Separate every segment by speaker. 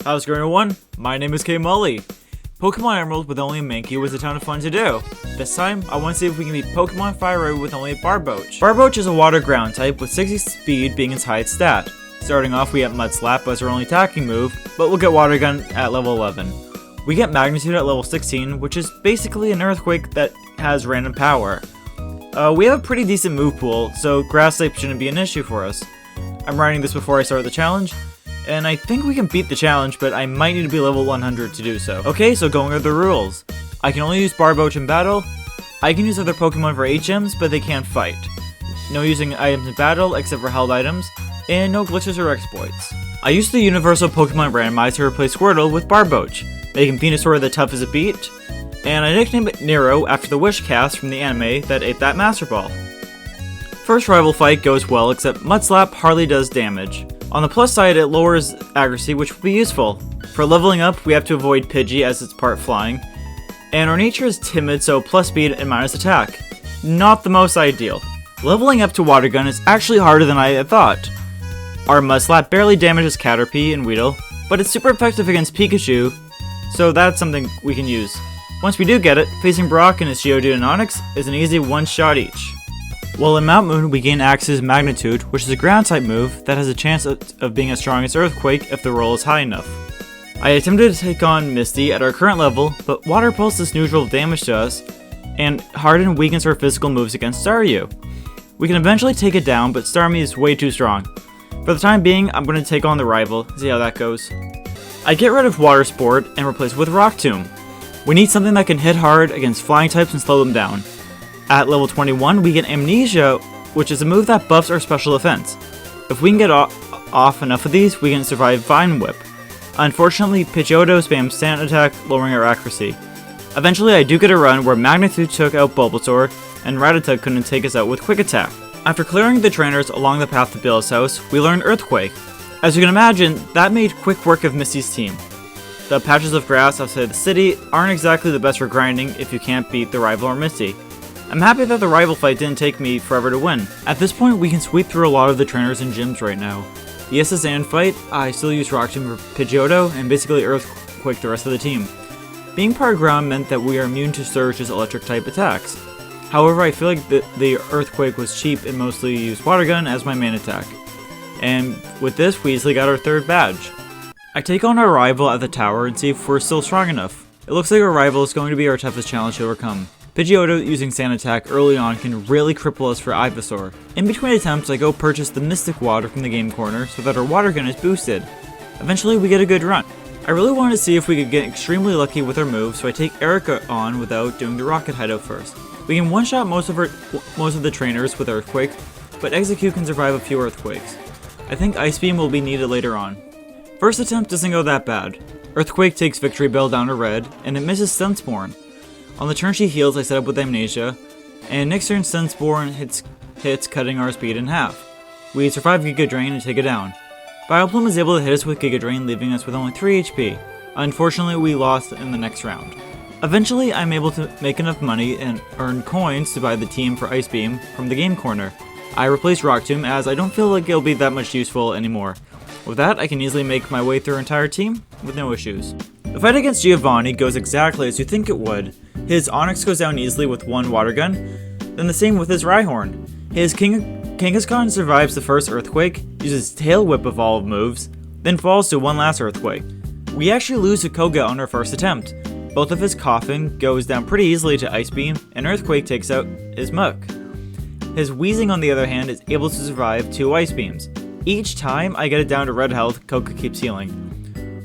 Speaker 1: How's it going, everyone? My name is K-Mully. Pokemon Emerald with only a Mankey was a ton of fun to do. This time, I want to see if we can beat Pokemon Fire Red with only a Barboach. Barboach is a water ground type with 60 speed being its highest stat. Starting off, we get Mud Slap as our only attacking move, but we'll get Water Gun at level 11. We get Magnitude at level 16, which is basically an Earthquake that has random power. We have a pretty decent move pool, so Grass type shouldn't be an issue for us. I'm writing this before I start the challenge, and I think we can beat the challenge, but I might need to be level 100 to do so. Okay, so going over the rules. I can only use Barboach in battle. I can use other Pokemon for HMs, but they can't fight. No using items in battle except for held items, and no glitches or exploits. I used the Universal Pokemon Randomizer to replace Squirtle with Barboach, making Venusaur the toughest to beat, and I nicknamed it Nero after the Wish cast from the anime that ate that Master Ball. First rival fight goes well, except Mud Slap hardly does damage. On the plus side, it lowers accuracy, which will be useful. For leveling up, we have to avoid Pidgey as it's part flying, and our nature is timid, so plus speed and minus attack. Not the most ideal. Leveling up to Water Gun is actually harder than I had thought. Our Mud Slap barely damages Caterpie and Weedle, but it's super effective against Pikachu, so that's something we can use. Once we do get it, facing Brock and his Geodude and Onix is an easy one-shot each. While in Mount Moon, we gain Axe's Magnitude, which is a ground-type move that has a chance of being as strong as Earthquake if the roll is high enough. I attempted to take on Misty at our current level, but Water Pulse does neutral damage to us, and Harden weakens our physical moves against Staryu. We can eventually take it down, but Starmie is way too strong. For the time being, I'm going to take on the rival, see how that goes. I get rid of Water Sport and replace it with Rock Tomb. We need something that can hit hard against flying types and slow them down. At level 21, we get Amnesia, which is a move that buffs our special defense. If we can get off enough of these, we can survive Vine Whip. Unfortunately, Pidgeotto spams Sand Attack, lowering our accuracy. Eventually, I do get a run where Magnitude took out Bulbasaur, and Rattata couldn't take us out with Quick Attack. After clearing the trainers along the path to Bill's house, we learned Earthquake. As you can imagine, that made quick work of Misty's team. The patches of grass outside the city aren't exactly the best for grinding if you can't beat the rival or Misty. I'm happy that the rival fight didn't take me forever to win. At this point, we can sweep through a lot of the trainers and gyms right now. The SSN fight, I still use Rock Tomb for Pidgeotto and basically Earthquake the rest of the team. Being part ground meant that we are immune to Surge's electric type attacks. However, I feel like the Earthquake was cheap and mostly used Water Gun as my main attack. And with this, we easily got our third badge. I take on our rival at the tower and see if we're still strong enough. It looks like our rival is going to be our toughest challenge to overcome. Pidgeotto using Sand Attack early on can really cripple us for Ivysaur. In between attempts, I go purchase the Mystic Water from the game corner so that our Water Gun is boosted. Eventually, we get a good run. I really wanted to see if we could get extremely lucky with our moves, so I take Erica on without doing the Rocket Hideout first. We can one-shot most of the trainers with Earthquake, but Execute can survive a few Earthquakes. I think Ice Beam will be needed later on. First attempt doesn't go that bad. Earthquake takes Victory Bell down to red, and it misses Sunsporn. On the turn she heals, I set up with Amnesia, and next turn Sunsporn hits cutting our speed in half. We survive Giga Drain and take it down. Vileplume is able to hit us with Giga Drain, leaving us with only 3 HP. Unfortunately, we lost in the next round. Eventually, I'm able to make enough money and earn coins to buy the team for Ice Beam from the game corner. I replace Rock Tomb as I don't feel like it'll be that much useful anymore. With that, I can easily make my way through our entire team with no issues. The fight against Giovanni goes exactly as you think it would. His Onix goes down easily with one Water Gun, then the same with his Rhyhorn. His Kangaskhan survives the first Earthquake, uses Tail Whip of all moves, then falls to one last Earthquake. We actually lose to Koga on our first attempt. Both of his Coffin goes down pretty easily to Ice Beam, and Earthquake takes out his Muk. His Weezing, on the other hand, is able to survive 2 Ice Beams. Each time I get it down to red health, Koga keeps healing.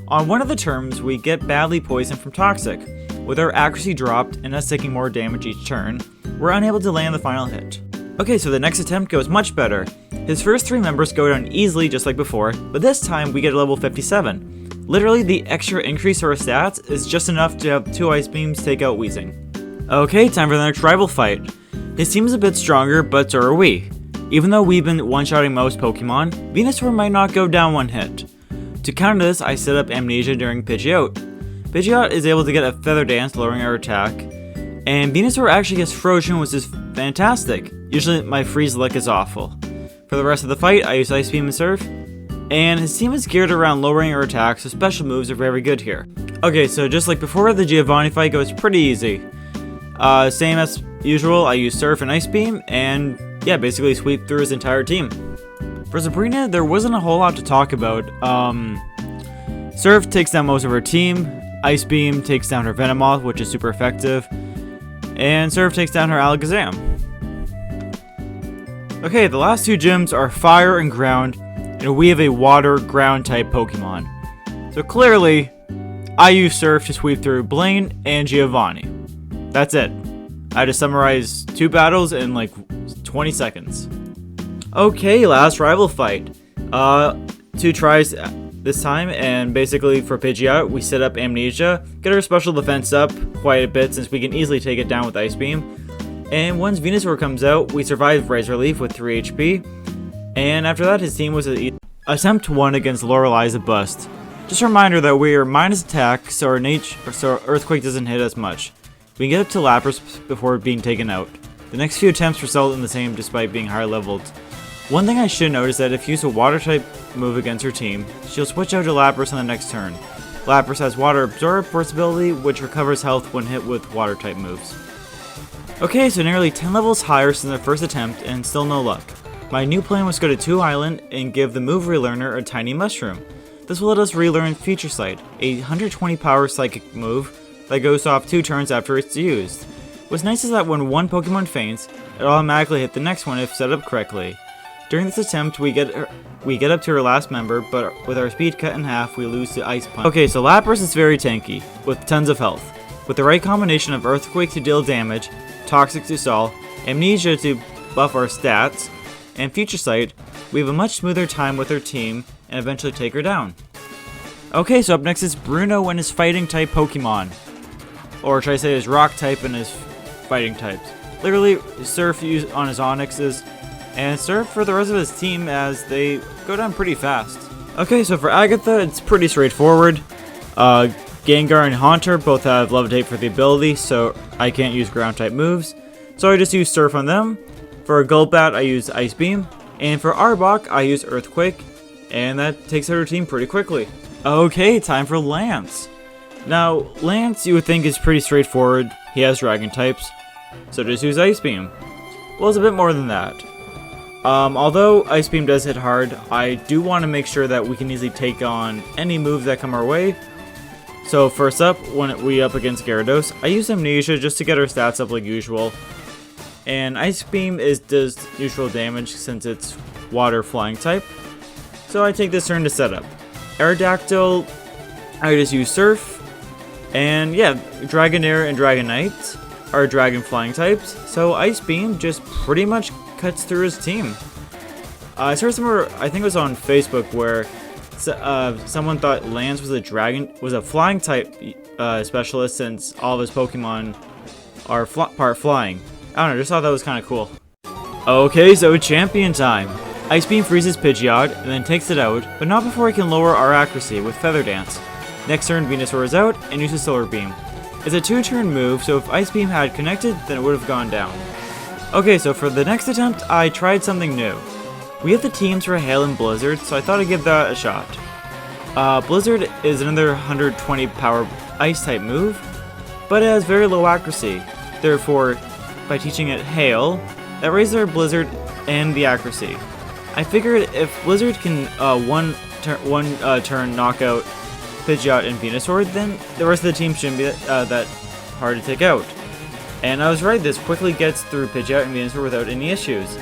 Speaker 1: On one of the turns, we get badly poisoned from Toxic. With our accuracy dropped and us taking more damage each turn, we're unable to land the final hit. Okay, so the next attempt goes much better. His first 3 members go down easily just like before, but this time we get a level 57. Literally, the extra increase to our stats is just enough to have 2 Ice Beams take out Weezing. Okay, time for the next rival fight. His team is a bit stronger, but so are we. Even though we've been one-shotting most Pokemon, Venusaur might not go down one hit. To counter this, I set up Amnesia during Pidgeot. Pidgeot is able to get a Feather Dance, lowering our attack, and Venusaur actually gets frozen, which is fantastic. Usually my freeze luck is awful. For the rest of the fight, I use Ice Beam and Surf, and his team is geared around lowering our attacks, so special moves are very good here. Okay, so just like before, the Giovanni fight goes pretty easy. Same as usual, I use Surf and Ice Beam, and yeah, basically sweep through his entire team. For Sabrina, there wasn't a whole lot to talk about. Surf takes down most of her team, Ice Beam takes down her Venomoth, which is super effective, and Surf takes down her Alakazam. Okay, the last two gyms are Fire and Ground, and we have a Water Ground type Pokemon. So clearly, I use Surf to sweep through Blaine and Giovanni. That's it. I had to summarize 2 battles in like 20 seconds. Okay, last rival fight. 2 tries this time, and basically for Pidgeot, we set up Amnesia, get our special defense up quite a bit since we can easily take it down with Ice Beam. And once Venusaur comes out, we survive Razor Leaf with 3 HP. And after that, his team was attempt 1 against Lorelai's a bust. Just a reminder that we are minus attack, so our Earthquake doesn't hit as much. We can get up to Lapras before being taken out. The next few attempts result in the same despite being higher leveled. One thing I should note is that if you use a water type move against her team, she'll switch out to Lapras on the next turn. Lapras has Water Absorb Burst ability, which recovers health when hit with water type moves. Okay, so nearly 10 levels higher since their first attempt, and still no luck. My new plan was to go to 2 Island and give the move relearner a tiny mushroom. This will let us relearn Future Sight, a 120 power psychic move that goes off 2 turns after it's used. What's nice is that when one Pokemon faints, it automatically hit the next one if set up correctly. During this attempt, we get up to her last member, but with our speed cut in half, we lose to Ice Punch. Okay, so Lapras is very tanky, with tons of health. With the right combination of Earthquake to deal damage, Toxic to stall, Amnesia to buff our stats, and Future Sight, we have a much smoother time with her team, and eventually take her down. Okay, so up next is Bruno and his fighting type Pokemon. Or should I say his rock type and his fighting types. Literally, Surf used on his Onixes, and Surf for the rest of his team as they go down pretty fast. Okay, so for Agatha, it's pretty straightforward. Gengar and Haunter both have Levitate for the ability, so I can't use ground type moves. So I just use Surf on them. For Golbat, I use Ice Beam. And for Arbok, I use Earthquake. And that takes out her team pretty quickly. Okay, time for Lance. Now, Lance you would think is pretty straightforward. He has Dragon types. So just use Ice Beam. Well, it's a bit more than that. Although Ice Beam does hit hard, I do want to make sure that we can easily take on any moves that come our way. So first up, when we up against Gyarados, I use Amnesia just to get our stats up like usual. And Ice Beam does neutral damage since it's water flying type. So I take this turn to set up. Aerodactyl, I just use Surf. And yeah, Dragonair and Dragonite are dragon flying types. So Ice Beam just pretty much cuts through his team. I saw somewhere, I think it was on Facebook, where someone thought Lance was a flying type specialist since all of his Pokemon are part flying. I don't know, just thought that was kind of cool. Okay, so champion time. Ice Beam freezes Pidgeot and then takes it out, but not before he can lower our accuracy with Feather Dance. Next turn, Venusaur is out and uses Solar Beam. It's a 2-turn move, so if Ice Beam had connected, then it would have gone down. Okay, so for the next attempt, I tried something new. We have the teams for Hail and Blizzard, so I thought I'd give that a shot. Blizzard is another 120 power Ice type move, but it has very low accuracy. Therefore, by teaching it Hail, that raises our Blizzard and the accuracy. I figured if Blizzard can one turn knock out Pidgeot and Venusaur, then the rest of the team shouldn't be that hard to take out. And I was right, this quickly gets through Pidgeot and Venusaur without any issues.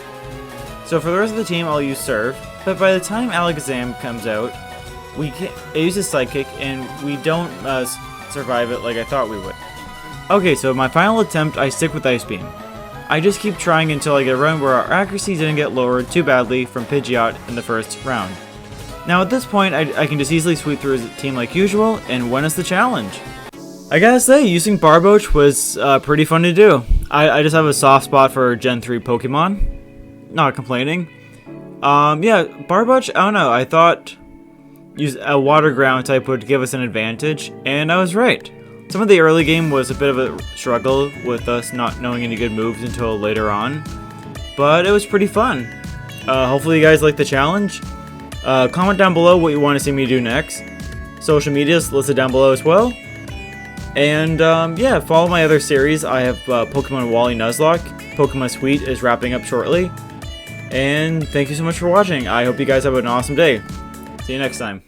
Speaker 1: So for the rest of the team, I'll use Surf, but by the time Alakazam comes out, it uses Psychic, and we don't survive it like I thought we would. Okay, so my final attempt, I stick with Ice Beam. I just keep trying until I get a run where our accuracy didn't get lowered too badly from Pidgeot in the first round. Now at this point, I can just easily sweep through his team like usual, and win us the challenge. I gotta say, using Barboach was pretty fun to do. I just have a soft spot for Gen 3 Pokemon. Not complaining. Yeah, Barboach, I don't know, I thought use a water ground type would give us an advantage, and I was right. Some of the early game was a bit of a struggle with us not knowing any good moves until later on, but it was pretty fun. Hopefully you guys liked the challenge. Comment down below what you want to see me do next. Social medias listed down below as well. And yeah, follow my other series. I have Pokemon Wally Nuzlocke. Pokemon Sweet is wrapping up shortly. And thank you so much for watching. I hope you guys have an awesome day. See you next time.